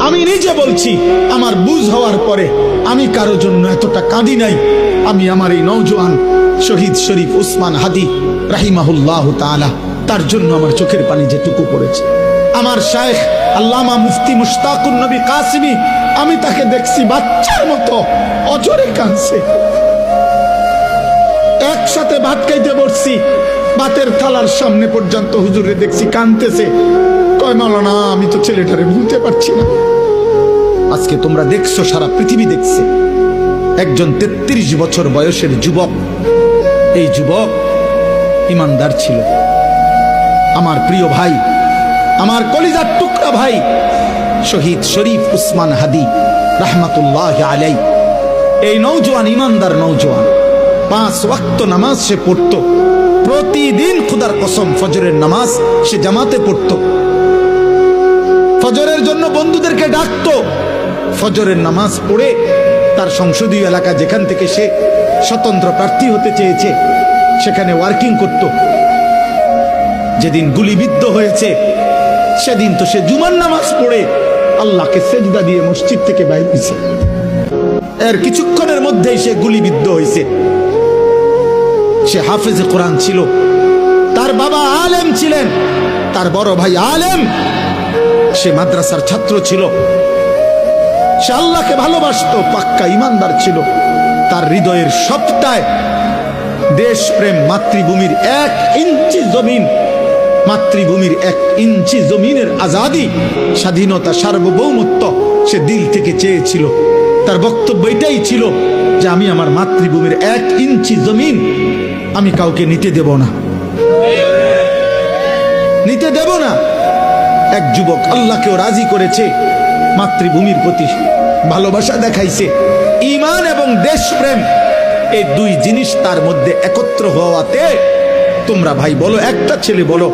আমি নিজে বলছি, আমার বুঝ হওয়ার পরে আমি কারো জন্য এতটা কাঁদি নাই। আমি আমার এই নওজোয়ান শহীদ শরীফ উসমান হাদি রাহিমাহুল্লাহ তাআলা, তার জন্য আমার চোখের পানি যেটুকু পড়েছে। আমার শায়েখ আল্লামা মুফতি মুশতাকুন নবী কাসিমি, আমি তাকে দেখছি বাচ্চার মতো অজরে কাঁদছে। একসাথে ভাত খাইতে বসছি, ভাতের থালার সামনে পর্যন্ত হুজুরে দেখছি কাঁদতেছে। কয় মাওলানা, আমি তো ছেলেটারে ভুলতে পারছি না। আজকে তোমরা দেখছো, সারা পৃথিবী দেখছে, একজন 33 বছর বয়সের যুবক। এই যুবক ইমানদার ছিল। আমার প্রিয় ভাই, আমার কলিজার টুকরা ভাই শহীদ শরীফ উসমান হাদি রাহমাতুল্লাহ আলাই, এই নওজোয়ান ইমানদার নওজোয়ান 5 ওয়াক্ত নামাজ সে পড়তো প্রতিদিন। খুদার কসম, ফজরের নামাজ সে জামাতে পড়তো। ফজরের জন্য বন্ধুদেরকে ডাকতো। ফজরের নামাজ পড়ে তার সংসদীয় এলাকা, যেখান থেকে সে স্বতন্ত্র প্রার্থী হতে চেয়েছে, সেখানে ওয়ার্কিং করত। যেদিন গুলিবিদ্ধ হয়েছে সেদিন তো সে জুমার নামাজ পড়ে আল্লাহকে সেজদা দিয়ে মসজিদ থেকে বাইর হয়েছে। এর কিছুক্ষণের মধ্যেই সে গুলিবিদ্ধ হয়েছে। সে হাফেজে কোরআন ছিল, তার বাবা আলেম ছিলেন, তার বড় ভাই আলেম, সে মাদ্রাসার ছাত্র ছিল, সে আল্লাহকে ভালোবাসতো, পাক্কা ইমানদার ছিল। তার হৃদয়ের সবটায় দেশপ্রেম, মাতৃভূমির 1 ইঞ্চি জমিন, মাতৃভূমির 1 ইঞ্চি জমিনের আজাদি, স্বাধীনতা, সার্বভৌমত্ব সে দিল থেকে চেয়েছিল। তার বক্তব্য এটাই ছিল যে আমি আমার মাতৃভূমির 1 ইঞ্চি জমিন আমি কাউকে নিতে দেব না, নিতে দেব না। এক যুবক আল্লাহকেও রাজি করেছে, মাতৃভূমির প্রতি ভালোবাসা দেখাইছে, ঈমান এবং দেশপ্রেম, এই 2 জিনিস তার মধ্যে একত্র হওয়াতে, তোমরা ভাই বলো, একটা ছেলে বলো,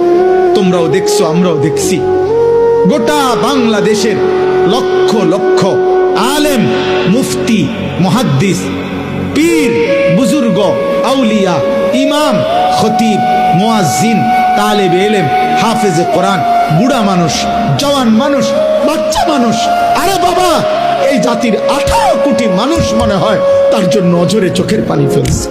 তোমরাও দেখছো, আমরাও দেখছি, গোটা বাংলাদেশের লক্ষ লক্ষ আলেম, মুফতি, মুহাদ্দিস, পীর, বুজুর্গ, আউলিয়া, ইমাম, খতিব, মুয়াজ্জিন, তালেবে ইলম, হাফেজে কোরআন, বুড়া মানুষ, জওয়ান মানুষ, বাচ্চা মানুষ, আরে বাবা, এই জাতির 18 কোটি মানুষ মনে হয় তার জন্য অঝরে চোখের পানি ফেলছে।